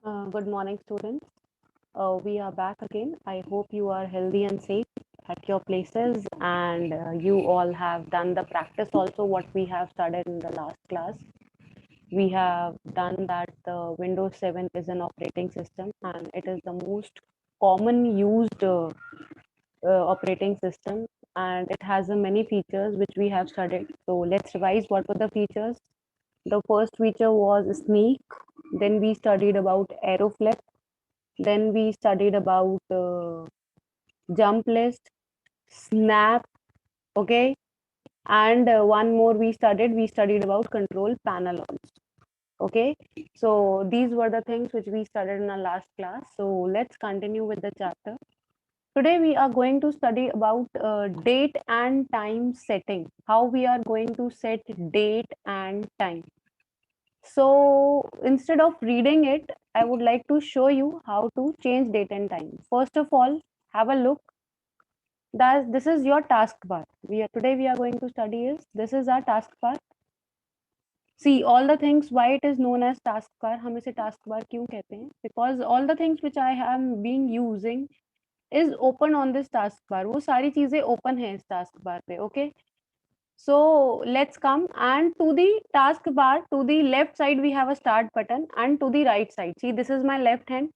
Good morning, students. We are back again. I hope you are healthy and safe at your places, and you all have done the practice also what we have studied in the last class. We have done that the Windows 7 is an operating system, and it is the most common used operating system, and it has many features which we have studied. So let's revise what were the features. The first feature was Sneak. Then we studied about Aeroflex. Then we studied about jump list, snap, okay, and one more we studied about control panel also. Okay, so these were the things which we studied in our last class. So let's continue with the chapter. Today we are going to study about date and time setting. How we are going to set date and time. So instead of reading it, I would like to show you how to change date and time. First of all, have a look that this is your taskbar. Today we are going to study is this is our taskbar. See all the things why it is known as taskbar. हम इसे taskbar क्यों कहते हैं? Because all the things which I am being using is open on this taskbar. वो सारी चीजें open है इस taskbar पे. Okay. So let's come, and to the taskbar, to the left side we have a start button, and to the right side, see this is my left hand.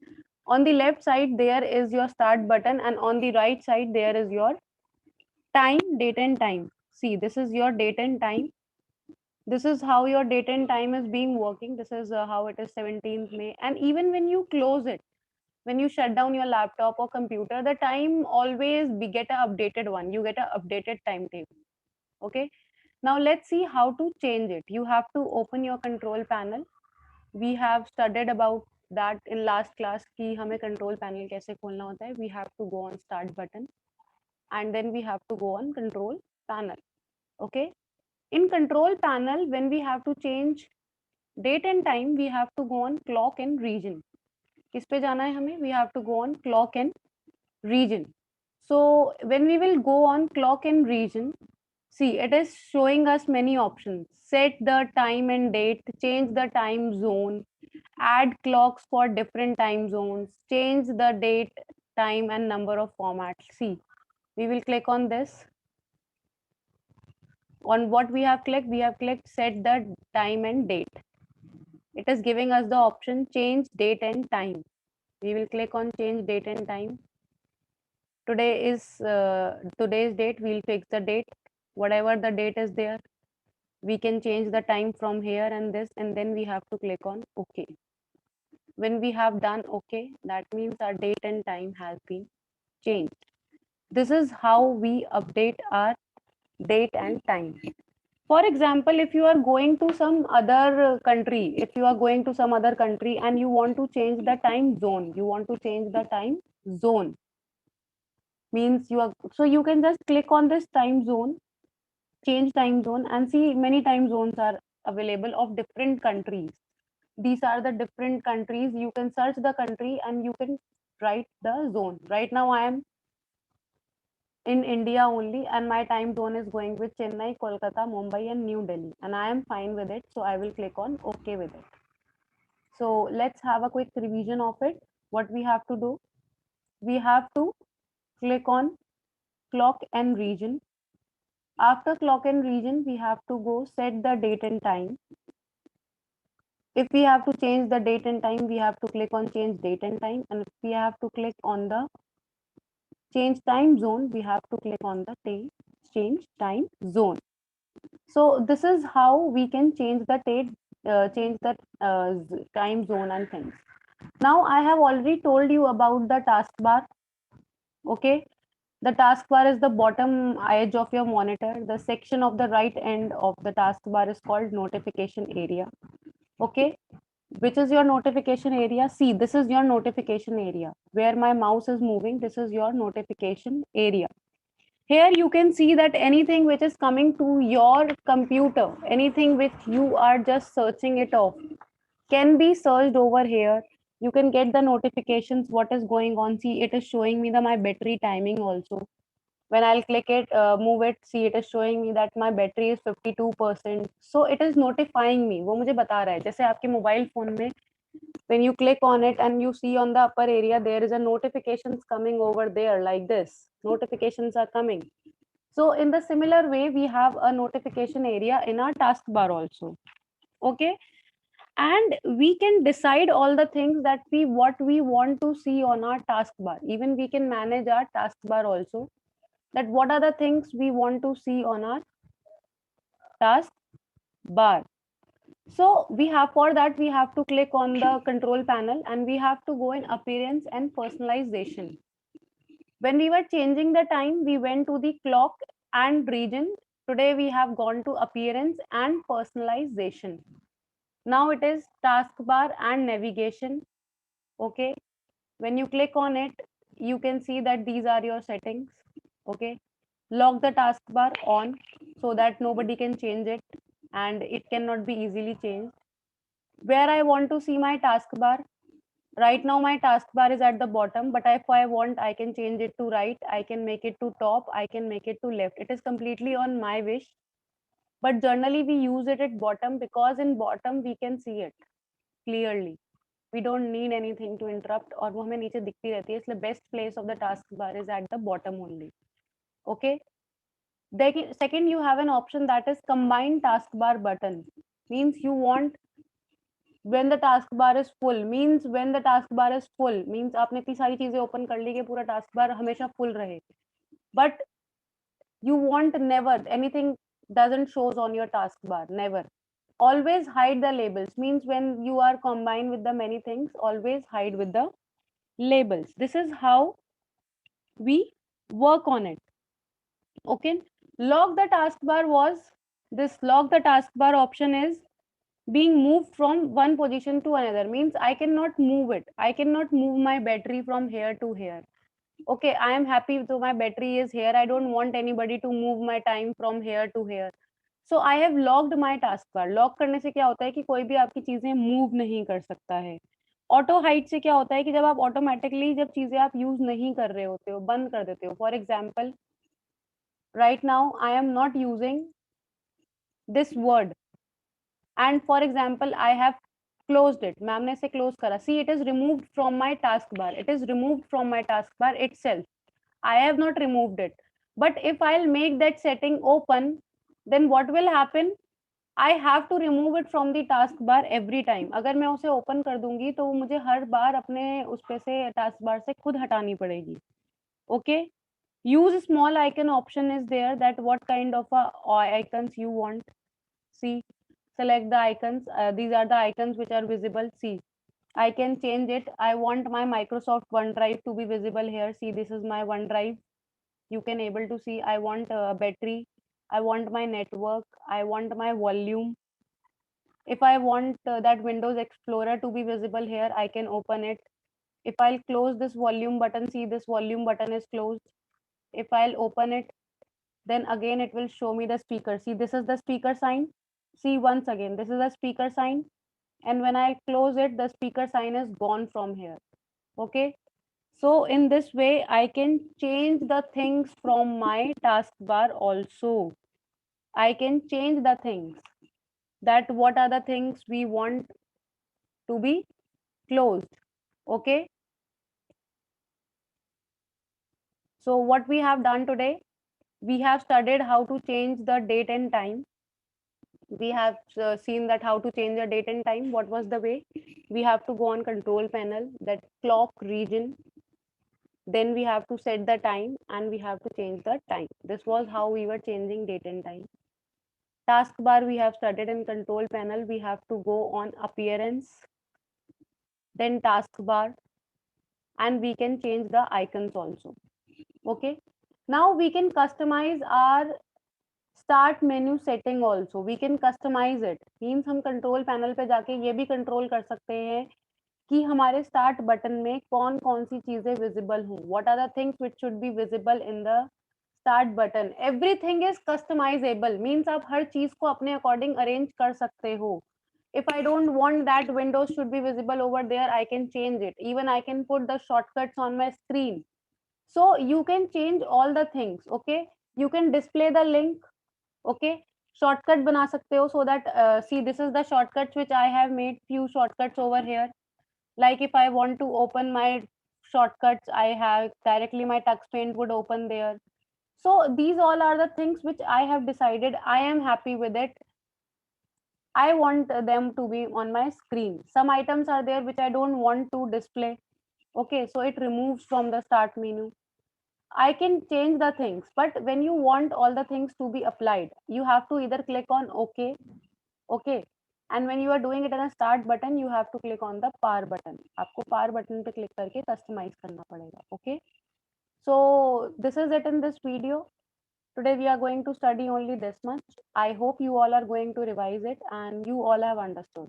On the left side there is your start button, and on the right side there is your time, date and time. See, this is your date and time. This is how your date and time is being working. This is how it is 17th May. And even when you close it, when you shut down your laptop or computer, the time always be get a updated one. You get a updated timetable. Okay. Now let's see how to change it. You have to open your control panel. We have studied about that in last class कि हमें control panel कैसे खोलना होता है. We have to go on start button, and then we have to go on control panel. Okay. In control panel, when we have to change date and time, we have to go on clock and region. किस पे जाना है हमें? We have to go on clock and region. So when we will go on clock and region, see it is showing us many options. Set the time and date, change the time zone, add clocks for different time zones, change the date, time and number of formats. See, we will click on this. On what we have clicked set the time and date. It is giving us the option change date and time. We will click on change date and time. Today is today's date. We'll fix the date, whatever the date is there. We can change the time from here and this, and then we have to click on OK. When we have done OK, that means our date and time has been changed. This is how we update our date and time. For example, if you are going to some other country, if you are going to some other country and you want to change the time zone, you want to change the time zone, means you are, so you can just click on this time zone, change time zone, and see many time zones are available of different countries. These are the different countries. You can search the country and you can write the zone. Right now I am in India only, and my time zone is going with Chennai, Kolkata, Mumbai, and New Delhi, and I am fine with it. So I will click on OK with it. So let's have a quick revision of it. What we have to do, we have to click on clock and region. After clock and region, we have to go set the date and time. If we have to change the date and time, we have to click on change date and time. And if we have to click on the change time zone, we have to click on the change time zone. So this is how we can change the time zone and things. Now I have already told you about the taskbar. Okay, the taskbar is the bottom edge of your monitor. The section of the right end of the taskbar is called notification area. Okay, which is your notification area? See, this is your notification area where my mouse is moving. This is your notification area. Here you can see that anything which is coming to your computer, anything which you are just searching it off, can be searched over here. You can get the notifications what is going on. See, it is showing me the my battery timing also. When I'll click it, move it, see it is showing me that my battery is 52%. So it is notifying me. वो मुझे बता रहा है जैसे आपके mobile phone में When you click on it and you see on the upper area, there is a notifications coming over there like this. Notifications are coming. So in the similar way, we have a notification area in our taskbar also. Okay. And we can decide all the things that what we want to see on our taskbar. Even we can manage our taskbar also, that what are the things we want to see on our taskbar. So we have, for that we have to click on the control panel and we have to go in appearance and personalization. When we were changing the time, we went to the clock and region. Today we have gone to appearance and personalization. Now it is taskbar and navigation. Okay. When you click on it, you can see that these are your settings. Okay. Lock the taskbar on so that nobody can change it and it cannot be easily changed. Where I want to see my taskbar, right now my taskbar is at the bottom, but if I want, I can change it to right, I can make it to top, I can make it to left. It is completely on my wish, but generally we use it at bottom because in bottom we can see it clearly. We don't need anything to interrupt, और वो हमें नीचे दिखती रहती है, इसलिए best place of the taskbar is at the bottom only. Okay. Second, you have an option that is combine taskbar button. Means you want when the taskbar is full, means when the taskbar is full means आपने इतनी सारी चीजें open कर ली कि पूरा taskbar हमेशा full रहे, but you want never anything doesn't shows on your taskbar, never. Always hide the labels, means when you are combined with the many things, always hide with the labels. This is how we work on it. Okay. Lock the taskbar was this. Lock the taskbar option is being moved from one position to another, means I cannot move it, I cannot move my battery from here to here. Okay, I am happy, so my battery is here, I don't want anybody to move my time from here to here. So I have locked my taskbar. Lock करने से क्या होता है कि कोई भी आपकी चीजें मूव नहीं कर सकता है. ऑटो हाइड से क्या होता है कि जब आप ऑटोमेटिकली जब चीजें आप यूज नहीं कर रहे होते हो, बंद कर देते हो. For example, right now I am not using this word and for example I have closed it, ma'am ने इसे close करा, see it is removed from my taskbar, it is removed from my taskbar itself, I have not removed it. But if I'll make that setting open, then what will happen, I have to remove it from the taskbar every time. अगर मैं उसे open कर दूंगी तो मुझे हर बार अपने उस पे से taskbar से खुद हटानी पड़ेगी. Okay. Use small icon option is there, that what kind of icons you want. See, select the icons. These are the icons which are visible. See, I can change it. I want my Microsoft OneDrive to be visible here. See, this is my OneDrive. You can able to see. I want battery. I want my network. I want my volume. If I want that Windows Explorer to be visible here, I can open it. If I'll close this volume button, see this volume button is closed. If I'll open it, then again it will show me the speaker. See, this is the speaker sign. See, once again, this is the speaker sign. And when I close it, the speaker sign is gone from here. Okay. So in this way, I can change the things from my taskbar also. I can change the things, that what are the things we want to be closed. Okay. So what we have done today, we have studied how to change the date and time. We have seen that how to change the date and time. What was the way? We have to go on control panel, that clock region. Then we have to set the time and we have to change the time. This was how we were changing date and time. Taskbar we have studied in control panel. We have to go on appearance, then taskbar, and we can change the icons also. Okay. Now we can customize our start menu setting also. We can customize it. Means हम control panel पे जाके ये भी control कर सकते हैं कि हमारे start button में कौन कौन सी चीजें visible हों. What are the things which should be visible in the start button? Everything is customizable. Means आप हर चीज को अपने according arrange कर सकते हो. If I don't want that Windows should be visible over there, I can change it. Even I can put the shortcuts on my screen. So you can change all the things. Okay. You can display the link. Okay. Shortcut बना सकते हो, so that see, this is the shortcuts which I have made few shortcuts over here. Like if I want to open my shortcuts, I have directly my touchscreen would open there. So these all are the things which I have decided I am happy with it. I want them to be on my screen. Some items are there which I don't want to display. Okay, so it removes from the start menu. I can change the things, but when you want all the things to be applied, you have to either click on OK, OK, and when you are doing it on a start button, you have to click on the power button. आपको power button पे click करके customize करना पड़ेगा. Okay, so this is it in this video. Today we are going to study only this much. I hope you all are going to revise it and you all have understood.